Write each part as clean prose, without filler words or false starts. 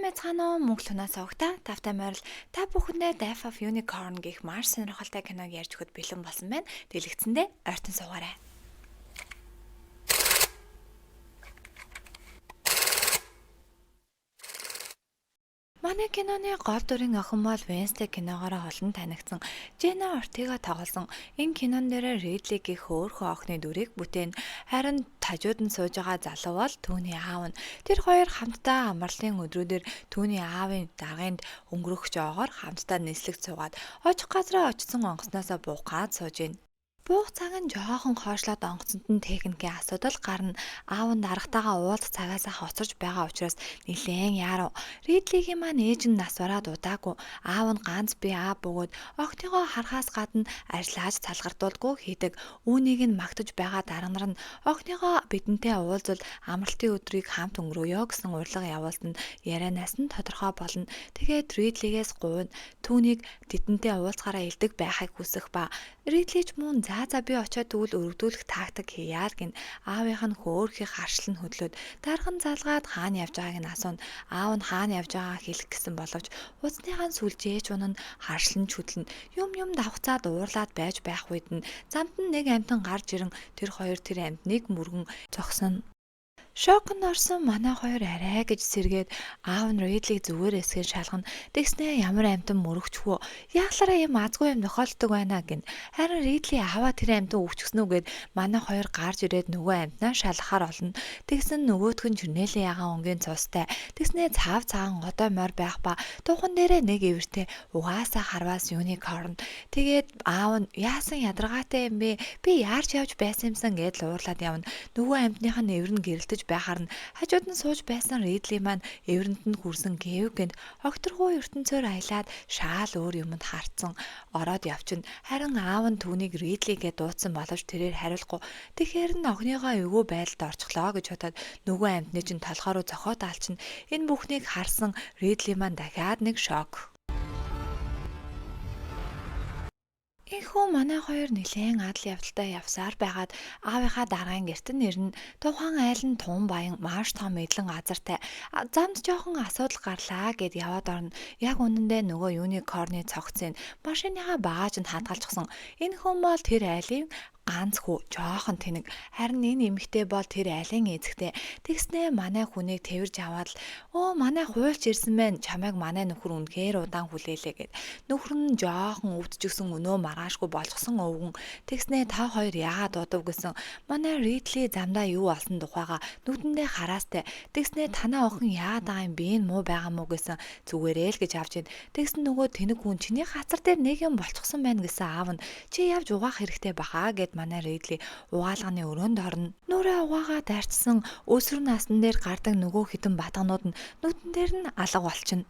Сайн мэцхан уу мөнгө лунаас огта тавтай морил та бүхэндээ Death of Unicorn гэх маш сонирхолтой киног ярьж өгөхөд бэлэн болсон байна. Дэлгэцэндээ ойртон суугаарай. Манай киноны гол дүрийн охин бол Wednesday киногоороо олон танигдсан Jenna Ortega тоглосон энэ кинон дээр Ridley гэх хөөрхөн охины дүрийг бүтээн. Харин тажууд нь сууж байгаа залуу бол түүний аав нь. Тэр хоёр хамтдаа амралтын өдрүүдээр түүний аавын дарганд өнгөрөх жоогоор хамтдаа нислэгт суугаад очих газраа очсон онгоцноосоо буухаад сууж гин. Буух цаг нь жоохон хойшлоод онгоцонд нь техникийн асуудал гарна. Аав нь дарагтайгаа уулзах цагаасаа хоцорж байгаа учраас нилээн яарав. Ридлигийн маань ээж нь нас бараад удаагүй. Аав нь ганц бие аав бөгөөд охиныгоо харахаас гадна ажиллаж салгардуулгүй хийдэг. Үүнийг нь магтаж байгаа дарга нар нь охиныгоо бидэнтэй уулзвал амралтын өдрийг хамт өнгөрөөё гэсэн урилга явуулсанд ярианаас нь тодорхой болно. Тэгээд Ридлигээс гуйна. Түүнийг тэдэнтэй уулзахаараа илдэг байхыг хүсэх ба Ridley ч мөн за би очиод тэгвэл өргөдүүлэх тактик хийяад гин аавынх нь хөөрхийг харшил нь хөдлөөд дархан залгаад хаана явж байгааг нь асууна. Аав нь хаана явж байгааг хэлэх гэсэн боловч уцсныхаа сүлжээч унана харшил нь хөдлөнө. Юм давхцаад уурлаад байж байх үед нь замд нь нэг амьтан гарч ирэн тэр хоёр тэр амьтныг мөргөн зогсоно. Шокнд орсон манай хоёр арай гэж сэргээд аав нь Ридлийг зүгээр эсгэн шалгана. Тэгснээ ямар амтан мөрөгчвөө. Яахлаараа юм азгүй юм тохиолддог байна гин. Харин Ридли аваа тэр амтан өвчгснүүгээд манай хоёр гарч ирээд нөгөө амтнаа шалгахаар олно. Тэгсэн нөгөөх нь жирнэлэн ягаан өнгийн цустай. Тэгснээ цаав цагаан одоо морь байх ба тухан дээрээ нэг эвэртэй угаасаа харваас unicorn. Тэгээд аав нь яасан ядаргаатай юм бэ? Би яарч явж байсан юмсан гэд уурлаад явна. Нөгөө амтных нь эвэр нь гэрэлтэж байхаар нь хажууд нь сууж байсан Ридли маань эвэрэнд нь хүрсэн гэвгэнд огторгүй ертөнцөөр аялаад шаал өөр юмд харцсан ороод явчихна. Харин аав нь түүнийг Ридлигээ дуудсан боловч тэрээр хариулахгүй. Тэгэхээр нь охиныгоо эвгүй байдалд орчихлоо гэж бодоод нөгөө амьтны чинь толгой руу зохиод алчна. Энэ бүхнийг харсан Ридли маань дахиад нэг шок. Энэхүү манай хоёр нэлээн адал явдалтай явсаар байгаад аавынхаа даргын гэрт нь ирнэ. Тухайн айл нь тун баян маш том эдлэн газартай. Замд жоохон асуудал гарлаа гэд яваад орно. Яг үнэндээ нөгөө юникорны цогцын машиныхаа багаж нь хадгалчихсан. Энэ хүн бол тэр айлын ганц хүү жоохон тэнэг. Харин энэ эмэгтэй бол тэр айлын эзэгтэй. Тэгснээ манай хүнийг тэрж аваад л манай хуульч ирсэн байна. Чамайг манай нөхөр үнэхээр удаан хүлээлээ гэд. Нөхөр нь жоохон өвдөжгсөн өнөө маргаашгүй болгосон өвгөн. Тэгснээ та хоёр яагаад дуудав гэсэн. Манай Ридли замдаа юу болсон тухайга нүдэндээ хараастай. Тэгснээ танаа охин яагаад байгаа юм бэ? Муу байгаа мó гэсэн зүгээрээ л гэж авч ийн. Тэгсэн нөгөө тэнэг хүн чиний хацар дээр нэг юм болчихсон байна гэсэн аав нь чи явж угаах хэрэгтэй бахаа гэд манай Ридли угаалганы өрөөнд орно. Нүрээ угаагаа дайрчсан өсвөр насны дээр гардаг нөгөө хитэн батганууд нь нүдэн дээр нь алга болчихно.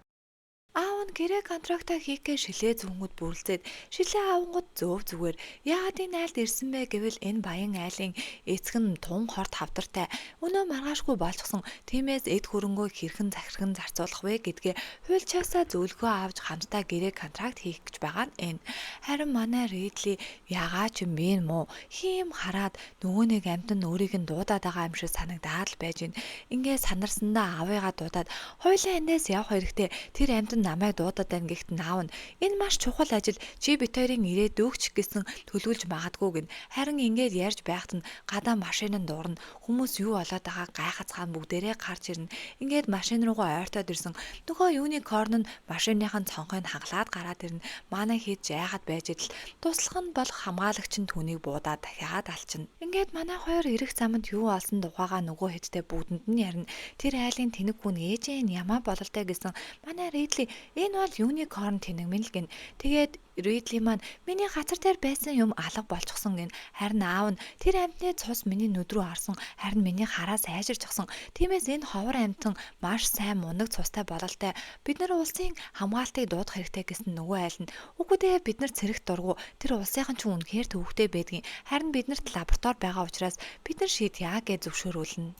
Аав нь гэрээ контрактаа хийхгээ шилээ зүнгүүд бүрлцээд шилээ авангууд зөөв зүгээр яагаад энэ айлд ирсэн бэ гэвэл энэ баян айлын эцэг нь тун хорт хавдартай өнөө маргаашгүй болчихсон тиймээс эд хөрөнгөө хэрхэн захирхан зарцуулах вэ гэдгээ хуульчаасаа зөвлөгөө авч хамтдаа гэрээ контракт хийх гэж байгаа нь энэ. Харин манай Ридли яагаад ч юм бэ мó хийм хараад нөгөө нэг амтан өөрийг нь дуудаад байгаа юм шиг санагдаад л байж гин. Ингээд санарсандаа аавыгаа дуудаад хоёлаа энэс явах хэрэгтэй тэр амтан намайг дуудаад байна гэхт наав нь энэ маш чухал ажил чи бит хоёрын ирээдүйгч гэсэн төлөвлөж магадгүй гин. Харин ингээд ярьж байхад нь гадаа машин нь дуурна. Хүмүүс юу болоод байгаа гайхацгаан бүгдээрээ гарч ирнэ. Ингээд машин руугаа ойртоод ирсэн. Нөгөө юникорн нь машиныхын цонхыг хаглаад гараад ирнэ. Манай хийж яахад байж идэл туслах нь бол хамгаалагч нь түүнийг буудаад дахиад алчна. Ингээд манай хоёр ирэх замд юу олсон тухайгаа нөгөө хэдтэй бүгдэнд нь ярина. Тэр айлын тэнэг хүн ээжээ нь ямаа бололтой гэсэн манай Ридли энэ бол юникорн тэнэгмэн л гин. Тэгээд Ридли маань миний газар дээр байсан юм алга болчихсон гин. Харин аав нь тэр амьтны цус миний нүд рүү харсан. Харин миний хараа сайжирчихсан. Тиймээс энэ ховор амьтан маш сайн мундаг цустай бололтой. Бид нар улсын хамгаалтыг дуудах хэрэгтэй гэсэн нөгөө айл нь үгүй дээ бид нар цэрэгт дургу. Тэр улсынхан ч үнэхээр төвөгтэй байдгийн. Харин биднэрт лаборатори байгаа учраас бид нар шийдъя гэж зөвшөөрүүлнэ.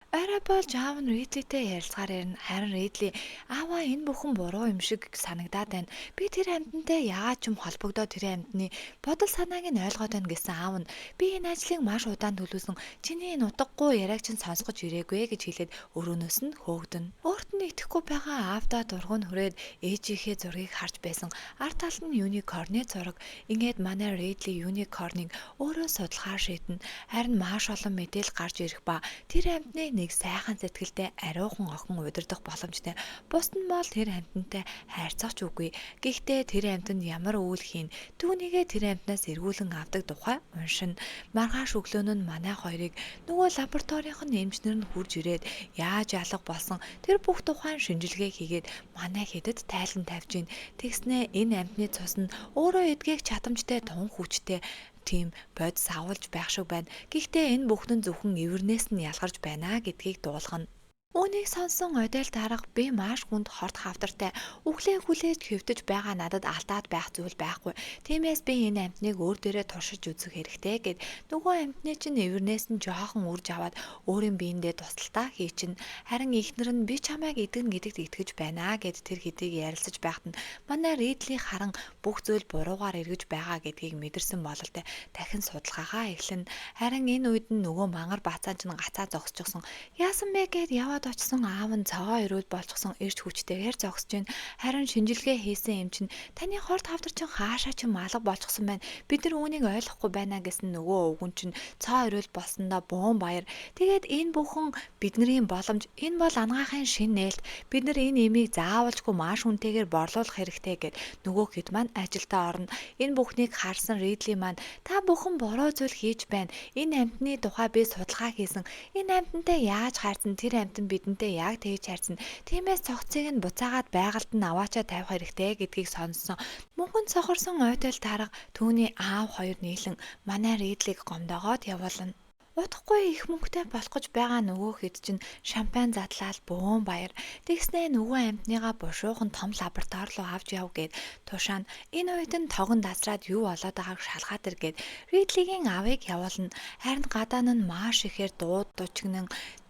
Орой болж аав нь Ридлитэй ярилцахаар ирнэ. Харин Ридли "Ааваа энэ бүхэн буруу юм шиг санагдаад байна. Би тэр амьтантай яагаад ч юм холбогдоод тэр амьтны бодол санааг нь ойлгоод байна" гэсэн аав нь "Би энэ ажлыг маш удаан төлөвлөсөн. Чиний энэ утгагүй яриаг чинь сонсгож ирээгүй" гэж хэлээд өрөөнөөс нь хөөгдөнө. Өөрт нь итгэхгүй байгаа аавдаа дургуун хүрээд ээжийнхээ зургийг харж байсан. Ард талд нь юникорны зураг. Ингээд манай Ридли юникорныг өөрөө судлахаар шийднэ. Харин маш олон мэдээлэл гарч ирэх ба тэр амьтны нэг сайхан сэтгэлтэй ариухан охин удирдах боломжтой. Бусд нь бол тэр амьтантай хайрцагч үгүй. Гэхдээ тэр амьтанд ямар үйл хийн түүнийгээ тэр амьтнаас эргүүлэн авдаг тухай уншина. Маргааш өглөө нь манай хоёрыг нөгөө лабораторийн эмчнэр нь хурж ирээд яаж алга болсон тэр бүх тухайн шинжилгээ хийгээд манай хэдэд тайлан тавьж гин. Тэгснээ энэ амьтны цус нь өөрөө эдгэх чадамжтай тун хүчтэй тийм бодис агуулж байх шиг байна. Гэхдээ энэ бүхэн зөвхөн эвэрнээс нь ялгарч байна гэдгийг дуулгана. Үүнийг сонсон ойл дарга би маш хүнд хорт хавдартай үхлээ хүлээж хөвтөж байгаа надад алдаад байх зүйл байхгүй. Тиймээс би энэ амьтныг өөр дээрээ туршиж үзэх хэрэгтэй гэд нөгөө амьтны чинь эвэрнээс нь жоохон үрж аваад өөрийн биендээ тусалтаа хийчин. Харин ихнэр нь би чамайг идэгнэ гэдэгт итгэж байна гэд тэр хэдийг ярилцаж байхад нь манай Ридли харан бүх зүйл буруугаар эргэж байгаа гэдгийг мэдэрсэн бололтой дахин судалгаагаа эхлэн. Харин энэ үед нь нөгөө мангар бацаан чинь гацаа зогсчихсон. Яасан бэ гэд яваад очсон аав нь цагаан ирүүл болчихсон эрч хүчтэйгээр зогсож байна. Харин шинжилгээ хийсэн эм чинь "Таны хорт хавдар чинь хаашаа ч алга болчихсон байна. Бид нар үүнийг ойлгохгүй байна" гэсэн нөгөө өвгөн чинь цоо ирүүл болсондоо бөөн баяр. Тэгээд энэ бүхэн бидний боломж. Энэ бол ангаахын шин нээлт. Бид нар энэ эмийг заавалжгүй маш хүнтэйгээр борлуулах хэрэгтэй гэд нөгөө хэд маань ажилдаа орно. Энэ бүхнийг харсан Ридли маань "Та бүхэн буруу зүйл хийж байна. Энэ амьтны тухай би судалгаа хийсэн. Энэ амьтантай яаж хайрцан тэр амьтан бидэнтэй яг тэгж хайрцан. Тиймээс цогцыг нь буцаагаад байгальд нь аваачаа тавих хэрэгтэй" гэдгийг сонссон. Мөнхөн цохорсон ойл дарга түүний аав хоёр нийлэн манай Ридлиг гомдоогоод явуулна. Удахгүй их мөнгөтэй болох гэж байгаа нөгөө хэд чинь шампань задлаад бөөн баяр. Тэгснээ нөгөө амьтныгаа бушуухан том лаборатори руу авч яв гэд тушаана. Энэ үед нь тогон дасраад юу болоод байгааг шалгаад ир гэд Ридлигийн аавыг явуулна. Харин гадаа нь маш ихээр дууд дучгнан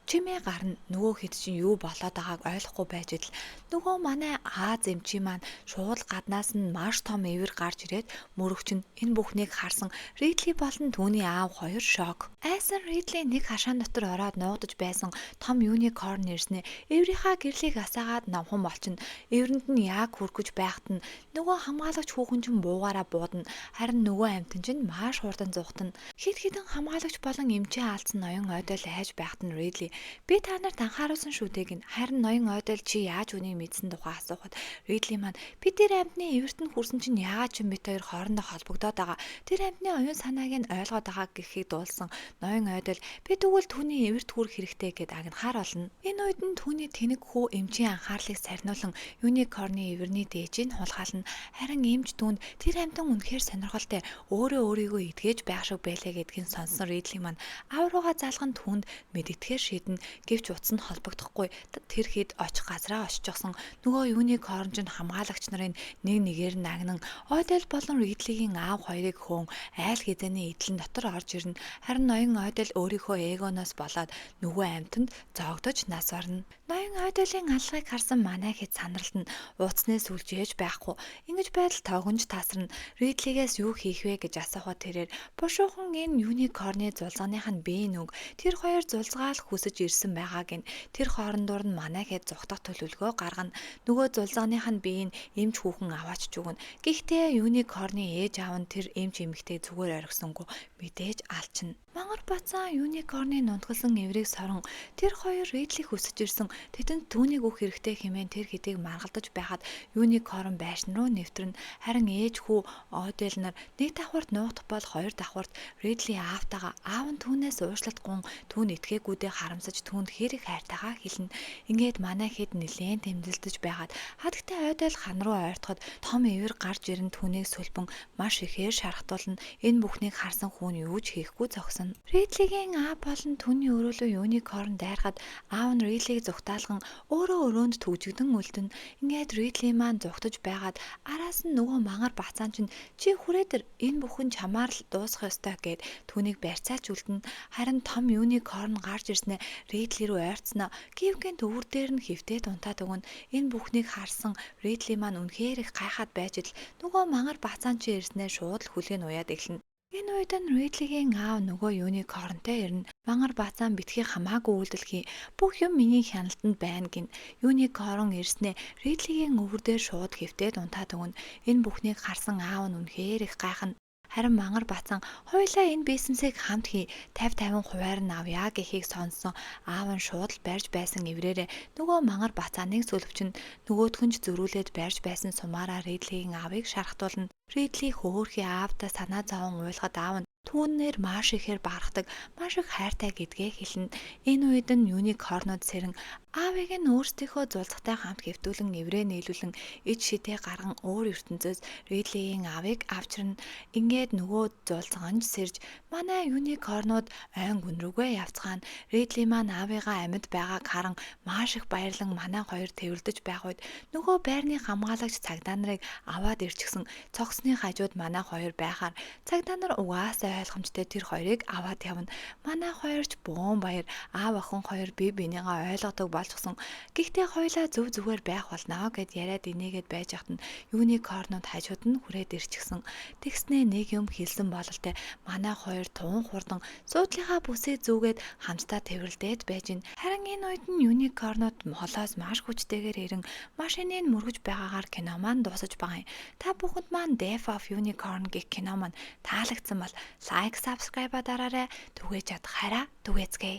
чимээ гарна. Нөгөө хэд чинь юу болоод байгааг ойлгохгүй байж идэл нөгөө манай Аз эмчи маань шууд гаднаас нь маш том эвэр гарч ирээд мөрөгчөнд энэ бүхнийг харсан Ридли болон түүний аав хоёр шок. Айсан Ридли нэг хашаан дотор ороод нуугдаж байсан том юникорн ирснэ. Эврийнхаа гэрлийг асаагаад намхан болчихно. Эвэрэнд нь яг хүргэж байхад нь нөгөө хамгаалагч хүүхэн чинь буугаараа буудана. Харин нөгөө амьтан чинь маш хурдан зүхтана. Хит хитэн хамгаалагч болон эмчээ алдсан ноён ойдол айж байхад нь Ридли "Би та нарт анхааруулсан шүү дээ" гин. Харин ноён ойдол чи яаж үнийг мэдсэн тухай асуухад Ридли маань "Би тэр амьтны эвэрт нь хүрсэн чинь яагаад ч бид хоёр хоорондоо холбогдоод байгаа. Тэр амьтны оюун санааг нь ойлгоод байгаа" гэхийг дуулсан ноён ойдол "Би тэгвэл түүний эвэрт хүрэх хэрэгтэй" гэд агнахаар болно. Энэ үед нь түүний тэнэг хүү эмчийн анхаарлыг сарниулан юникорны эвэрний дээжийг хулгайлна. Харин эмч түүнд "Тэр амьтан үнэхээр сонирхолтой. Өөрөө өөрийгөө эдгэж байх шиг байлаа" гэдгийг сонсон Ридли маань аав руугаа залган түүнд мэдэгдэхээр шийднэ. Гэвч утас нь холбогдохгүй. Тэр хэд очих газраа очижсэн. Нөгөө юникорн чинь хамгаалагч нарын нэг нэгээр нь агнан ойдол болон Ридлигийн аав хоёрыг хөөн айл хэзээний эдлэн дотор орж ирнэ. Харин ноён ойдол өөрийнхөө эгоноос болоод нөгөө амьтанд зоогдож нас барна. Ноён ойдолын алгыг харсан манай хэд сандралтанд ууцнаас сүлжээж байхгүй. Ингэж байдал тогонж тасарна. Ридлигээс юу хийх вэ гэж асуухад тэрээр бушуухан энэ юникорны зулцгааных нь бие нүг тэр хоёр зулцгаал хүсэж ирсэн байгааг нь тэр хоорондоор нь манай хэд зүхтах төлөвлөгөө гаргана. Нөгөө зулцгааных нь бие нь эмч хүүхэн аваач зүгнэ. Гэхдээ юникорны ээж аав нь тэр эмч эмэгтэй зүгээр орхисонгүй мэдээж алчна. Мангар бацаан юникорны нунтгалсан эврийг сорон тэр хоёр Ридлиг хүсэж ирсэн. Тэдэнд түүнийг өөх хэрэгтэй хэмээн тэр хэдийг маргалдаж байхад юникорн байшин руу нэвтрэн. Харин ээж хүү ойдол нар нэг давхарт нуугдах бол хоёр давхарт Ридли аавтайгаа аав нь түүнээс уушлалт гун түүн итгээгүүдээ харамсаж түүнд хэрэг хайртайгаа хэлнэ. Ингээд манай хэд нэлээд тэмдэлдэж байгаад хадагтай ойдол хан руу ойртоход том эвэр гарч ирэн түүнийг сүлбэн маш ихээр шархтуулна. Энэ бүхнийг харсан хүн юу ч хийхгүй зогсоно. өгсөн. Ридлигийн аав болон түүний өрөөлөө юникорн дайрахад аав нь Ридлийг зүгтаалган өөрөө өрөөнд түгжигдэн үлдэн ингээд Ридли маань зүгтаж байгаад араас нь нөгөө мангар бацаан чинь чи хүрээдэр энэ бүхэн чамаар л дуусах ёстой гэд түүнийг барьцаалж үлдэн харин том юникорн гарч ирснээр Ридли рүү ойрцсноо гівгэн төвөр дээр нь хөвтөд унтаад өгөн энэ бүхнийг харсан Ридли маань үнэхээр их гайхаад байж л нөгөө мангар бацаан чи ирснээр шууд л хүлээн уяад эхэлнэ. Энэ үед нь Ридлигийн аав нөгөө юникорнтой ирнэ. Мангар бацаан битгий хамаагүй үйлдэлхий бүх юм миний хяналтанд байна гин. Юникорн ирснээ Ридлигийн өвөр дээр шууд хөвтөд унтаад өгнө. Энэ бүхнийг харсан аав нь үнэхээр их гайхна. Харин мангар бацаан хоёулаа энэ бизнесийг хамт хий 50-50 хувиар нь авъя гэхийг сонссон аав нь шууд л барьж байсан эврээрээ нөгөө мангар бацааныг сүлвчин нөгөөх нь ч зөрүүлээд барьж байсан сумаараа Ридлигийн аавыг шархтуулна. Ридли хөөхий аавтай санаа зовон уйлахад аав нь түүнээр маш ихээр барахдаг, маш их хайртай гэдгээ хэлнэ. Энэ үед нь юникорнууд сэрэн аавыг нь өөрсдийнхөө зулцтай хамт хэвтүүлэн эврээ нийлүүлэн ид шидээ гарган өөр ертөнцөөс Ридлигийн аавыг авчирна. Ингээд нөгөө зулцганж сэрж манай юникорнууд ойн гүн рүүгээ явцгаана. Ридли маань аавыгаа амьд байгааг харан маш их баярлан манай хоёр тэрвэрлдэж байх үед нөгөө байрны хамгаалагч цагдаа нарыг аваад ирчихсэн. Цогсны хажууд манай хоёр байхаар цагдаа нар угаасаа ойлгомжтой тэр хоёрыг аваад явна. Манай хоёрч бөөн баяр аав охин хоёр бие бинийгаа ойлгодог болчихсон. Гэхдээ хоёлаа зөв зүгээр байх болно гэд яриад инээгээд байж хат нь юникорнууд хажууд нь хүрээд ирчихсэн. Тэгснээ нэг юм хэлсэн бололтой манай хоёр туун хурдан суудлынхаа бүсээ зүүгээд хамтдаа тэрвэрлдээд байж гин. Харин энэ үед нь юникорнууд молоос маш хүчтэйгээр ирэн машиныг мөргөж байгаагаар кино маань дуусаж байгаа юм. Та бүхэнд маань Death of Unicorn гэх кино маань таалагдсан бол лайк, subscribe дараарай. Түгээж чадхаараа түгээцгээе.